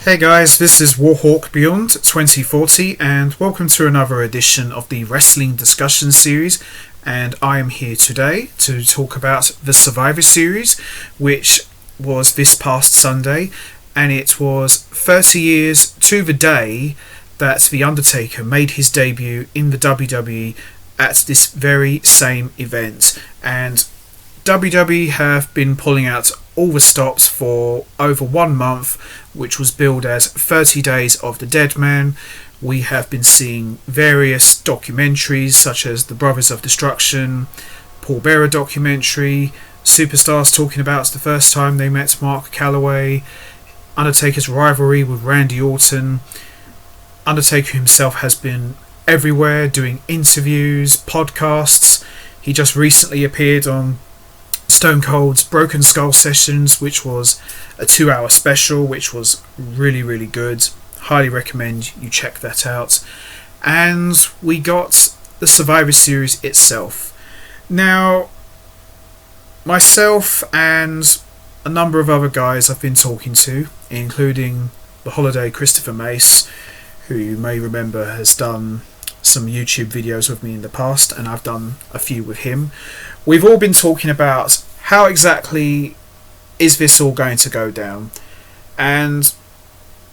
Hey guys, this is Warhawk Beyond 2040 and welcome to another edition of the Wrestling Discussion Series, and I am here today to talk about the Survivor Series, which was this past Sunday, and it was 30 years to the day that The Undertaker made his debut in the WWE at this very same event. And WWE have been pulling out all the stops for over 1 month, which was billed as 30 Days of the Dead Man. We have been seeing various documentaries such as the Brothers of Destruction, Paul Bearer documentary, superstars talking about the first time they met Mark Calloway, Undertaker's rivalry with Randy Orton. Undertaker himself has been everywhere doing interviews, podcasts. He just recently appeared on Stone Cold's Broken Skull Sessions, which was a 2-hour special, which was really good. Highly recommend you check that out. And we got the Survivor Series itself. Now, myself and a number of other guys I've been talking to, including the Holiday Christopher Mace, who you may remember has done some YouTube videos with me in the past, and I've done a few with him. We've all been talking about how exactly is this all going to go down, and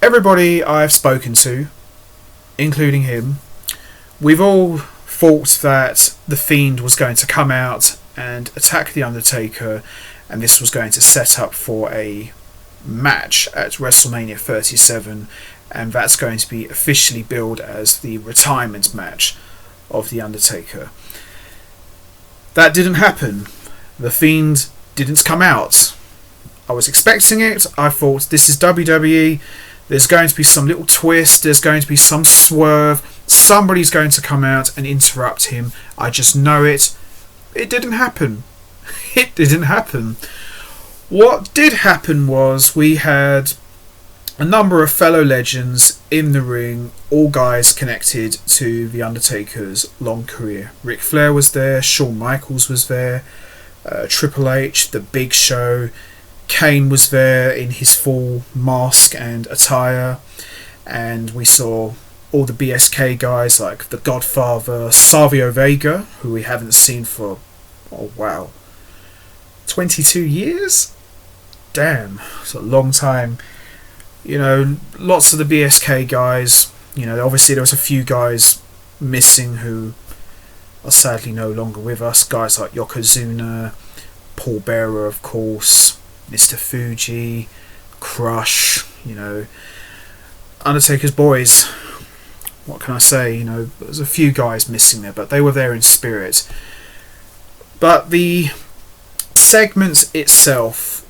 everybody I've spoken to, including him, we've all thought that The Fiend was going to come out and attack The Undertaker, and this was going to set up for a match at WrestleMania 37, and that's going to be officially billed as the retirement match of The Undertaker. That didn't happen. The Fiend didn't come out. I was expecting it. I thought, this is WWE. There's going to be some little twist. There's going to be some swerve. Somebody's going to come out and interrupt him. I just know it. It didn't happen. It didn't happen. What did happen was we had a number of fellow legends in the ring, all guys connected to The Undertaker's long career. Ric Flair was there, Shawn Michaels was there, Triple H, The Big Show, Kane was there in his full mask and attire, and we saw all the BSK guys like The Godfather, Savio Vega, who we haven't seen for, 22 years? Damn, it's a long time. You know, lots of the BSK guys, you know, obviously there was a few guys missing who are sadly no longer with us. Guys like Yokozuna, Paul Bearer, of course, Mr. Fuji, Crush, you know, Undertaker's boys. What can I say? You know, there's a few guys missing there, but they were there in spirit. But the segment itself,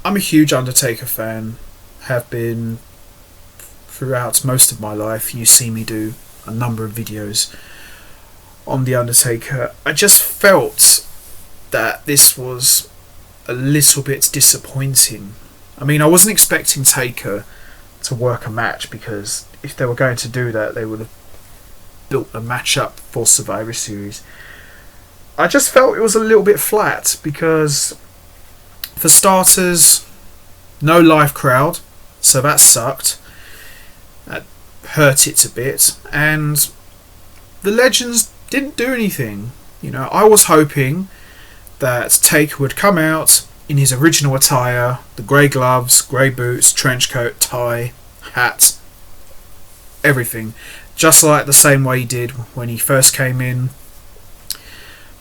I'm a huge Undertaker fan, have been throughout most of my life. You see me do a number of videos on The Undertaker. I just felt that this was a little bit disappointing. I mean, I wasn't expecting Taker to work a match, because if they were going to do that, they would have built a match up for Survivor Series. I just felt it was a little bit flat, because for starters, no live crowd, so that sucked. That hurt it a bit, and the legends didn't do anything. You know, I was hoping that Taker would come out in his original attire, the grey gloves, grey boots, trench coat, tie, hat, everything, just like the same way he did when he first came in.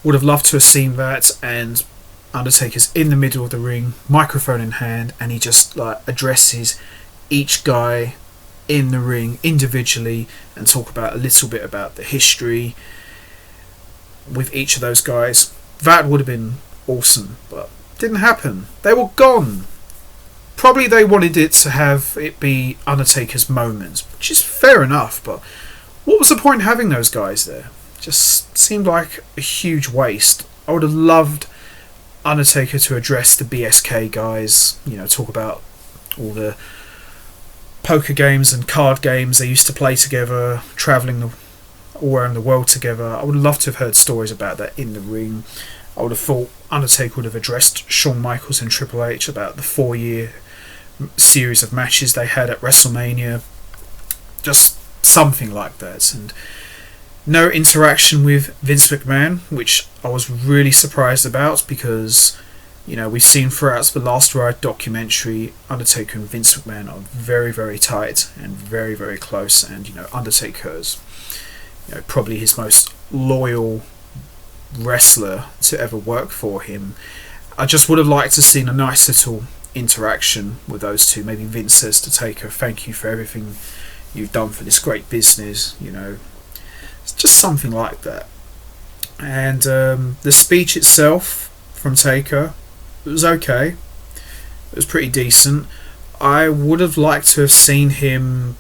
Would have loved to have seen that, and Undertaker's in the middle of the ring, microphone in hand, and he just addresses each guy in the ring individually and talk about a little bit about the history with each of those guys. That would have been awesome, but didn't happen. They were gone. Probably they wanted it to have it be Undertaker's moment, which is fair enough, but what was the point in having those guys there? Just seemed like a huge waste. I would have loved Undertaker to address the BSK guys, you know, talk about all the poker games and card games they used to play together, travelling all around the world together. I would love to have heard stories about that in the ring. I would have thought Undertaker would have addressed Shawn Michaels and Triple H about the 4-year series of matches they had at WrestleMania. Just something like that. And no interaction with Vince McMahon, which I was really surprised about, because we've seen throughout the Last Ride documentary, Undertaker and Vince McMahon are very, very tight and very, very close. And Undertaker's probably his most loyal wrestler to ever work for him. I just would have liked to have seen a nice little interaction with those two. Maybe Vince says to Taker, "Thank you for everything you've done for this great business." It's just something like that. And the speech itself from Taker, it was okay. It was pretty decent. I would have liked to have seen him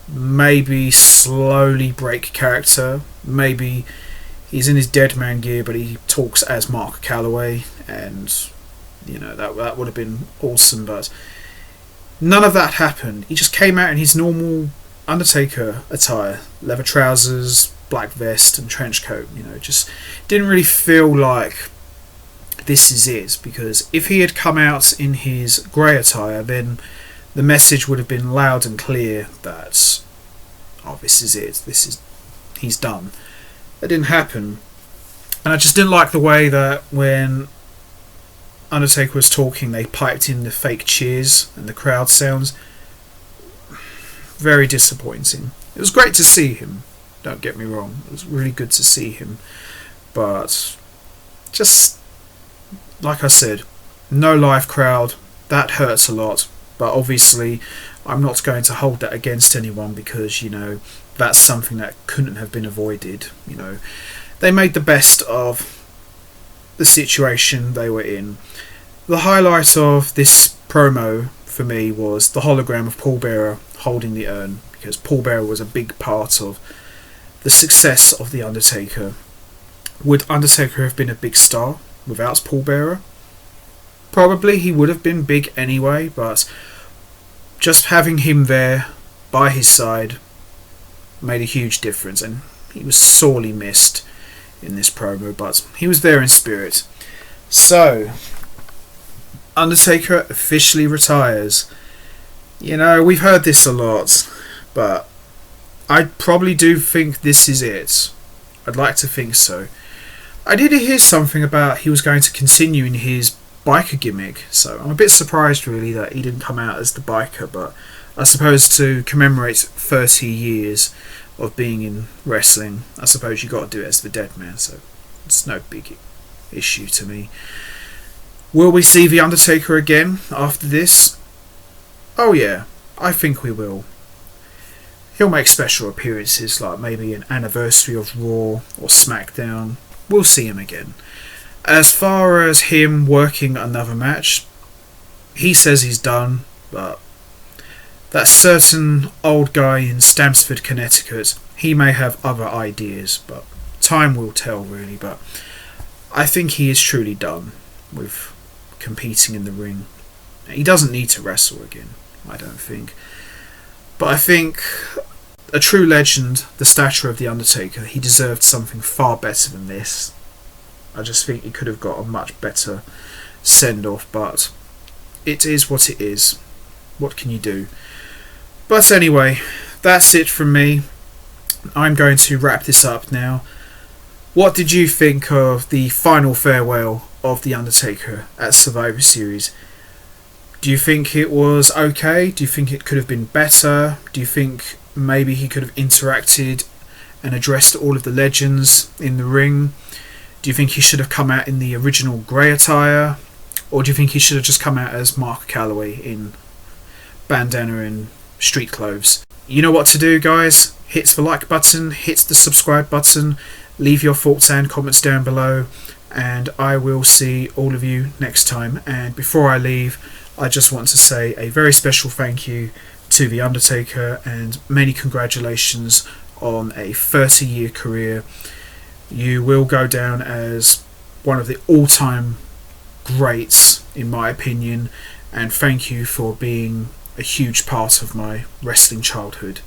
maybe slowly break character. Maybe he's in his dead man gear, but he talks as Mark Calloway, and that would have been awesome. But none of that happened. He just came out in his normal Undertaker attire, leather trousers, black vest and trench coat. Just didn't really feel like this is it, because if he had come out in his grey attire, then the message would have been loud and clear that, oh, this is it, he's done. That didn't happen. And I just didn't like the way that when Undertaker was talking, they piped in the fake cheers and the crowd sounds. Very disappointing. It was great to see him, don't get me wrong. It was really good to see him. But just, like I said, no live crowd. That hurts a lot. But obviously, I'm not going to hold that against anyone, because, that's something that couldn't have been avoided. They made the best of the situation they were in. The highlight of this promo for me was the hologram of Paul Bearer holding the urn, because Paul Bearer was a big part of the success of The Undertaker. Would Undertaker have been a big star without Paul Bearer? Probably he would have been big anyway, but just having him there by his side made a huge difference, and he was sorely missed in this promo, but he was there in spirit. So, Undertaker officially retires. We've heard this a lot, but I probably do think this is it. I'd like to think so. I did hear something about he was going to continue in his biker gimmick, so I'm a bit surprised really that he didn't come out as the biker, but I suppose to commemorate 30 years of being in wrestling, I suppose you got to do it as the dead man, so it's no big issue to me. Will we see The Undertaker again after this? Oh yeah, I think we will. He'll make special appearances, like maybe an anniversary of Raw or SmackDown. We'll see him again. As far as him working another match, he says he's done, but that certain old guy in Stamford, Connecticut, he may have other ideas, but time will tell really. But I think he is truly done with competing in the ring. He doesn't need to wrestle again, I don't think. But I think a true legend, the stature of The Undertaker, he deserved something far better than this. I just think he could have got a much better send-off, but it is what it is. What can you do? But anyway, that's it from me. I'm going to wrap this up now. What did you think of the final farewell of The Undertaker at Survivor Series? Do you think it was okay? Do you think it could have been better? Do you think maybe he could have interacted and addressed all of the legends in the ring? Do you think he should have come out in the original grey attire? Or do you think he should have just come out as Mark Calloway in bandana and street clothes? You know what to do, guys. Hit the like button, hit the subscribe button, leave your thoughts and comments down below, and I will see all of you next time. And before I leave, I just want to say a very special thank you to The Undertaker and many congratulations on a 30-year career. You will go down as one of the all-time greats, in my opinion, and thank you for being a huge part of my wrestling childhood.